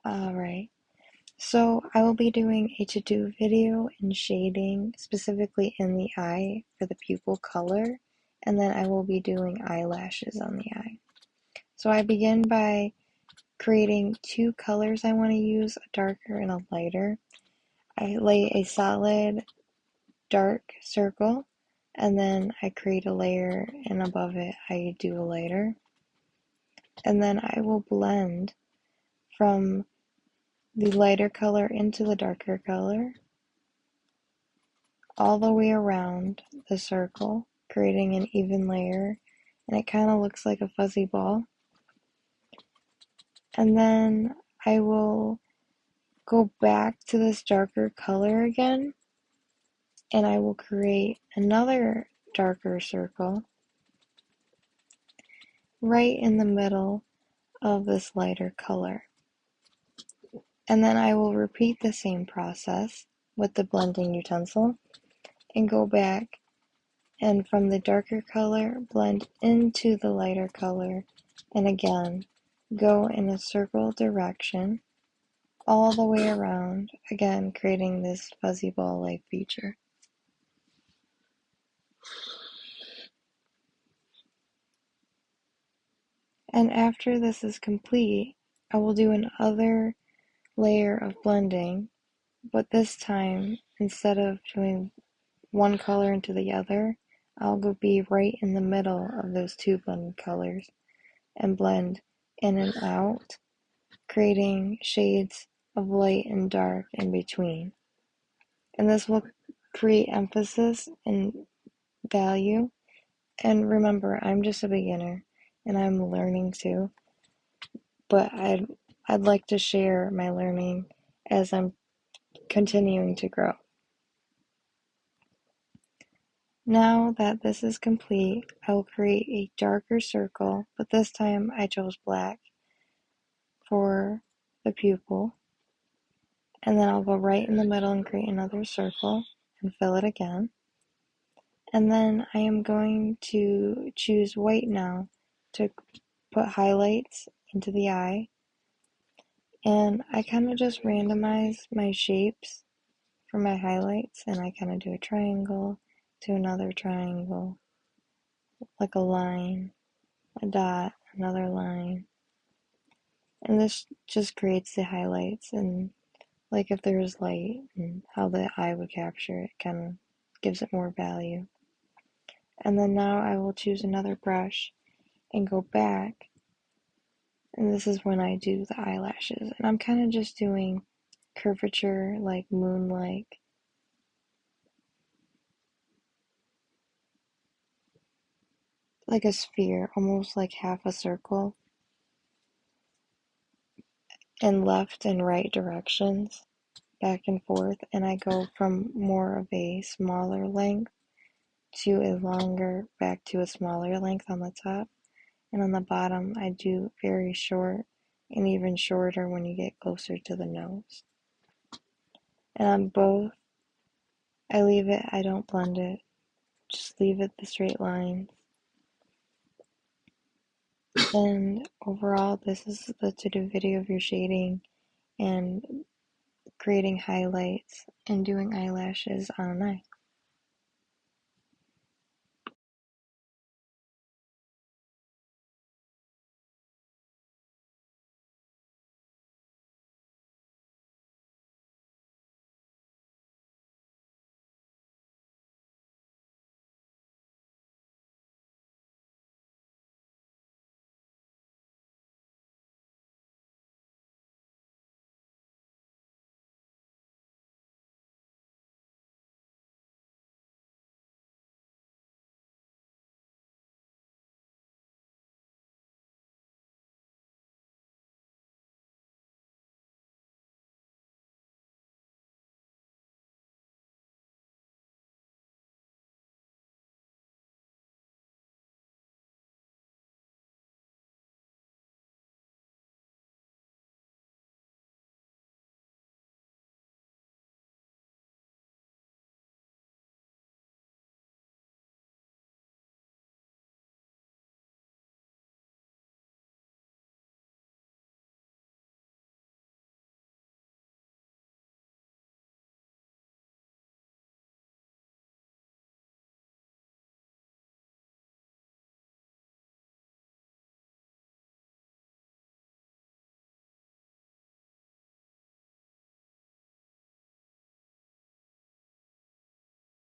Alright, so I will be doing a to-do video and shading specifically in the eye for the pupil color, and then I will be doing eyelashes on the eye. So I begin by creating two colors I want to use, a darker and a lighter. I lay a solid dark circle, and then I create a layer, and above it I do a lighter. And then I will blend from the lighter color into the darker color all the way around the circle, creating an even layer, and it kind of looks like a fuzzy ball. And then I will go back to this darker color again, and I will create another darker circle right in the middle of this lighter color. And then I will repeat the same process with the blending utensil and go back, and from the darker color blend into the lighter color, and again go in a circle direction all the way around, again creating this fuzzy ball like feature. And after this is complete, I will do another layer of blending, but this time instead of doing one color into the other, I'll go be right in the middle of those two blended colors and blend in and out, creating shades of light and dark in between. And this will create emphasis and value. And remember, I'm just a beginner and I'm learning too, but I'd like to share my learning as I'm continuing to grow. Now that this is complete, I will create a darker circle, but this time I chose black for the pupil. And then I'll go right in the middle and create another circle and fill it again. And then I am going to choose white now to put highlights into the eye. And I kind of just randomize my shapes for my highlights, and I kind of do a triangle to another triangle, like a line, a dot, another line. And this just creates the highlights, and like if there's light and how the eye would capture it, kind of gives it more value. And then now I will choose another brush and go back, and this is when I do the eyelashes, and I'm kind of just doing curvature like moon-like, like a sphere, almost like half a circle, in left and right directions, back and forth, and I go from more of a smaller length to a longer, back to a smaller length on the top, and on the bottom I do very short and even shorter when you get closer to the nose. And on both, I leave it, I don't blend it, just leave it the straight lines. And overall, this is the to-do video of your shading and creating highlights and doing eyelashes on an eye.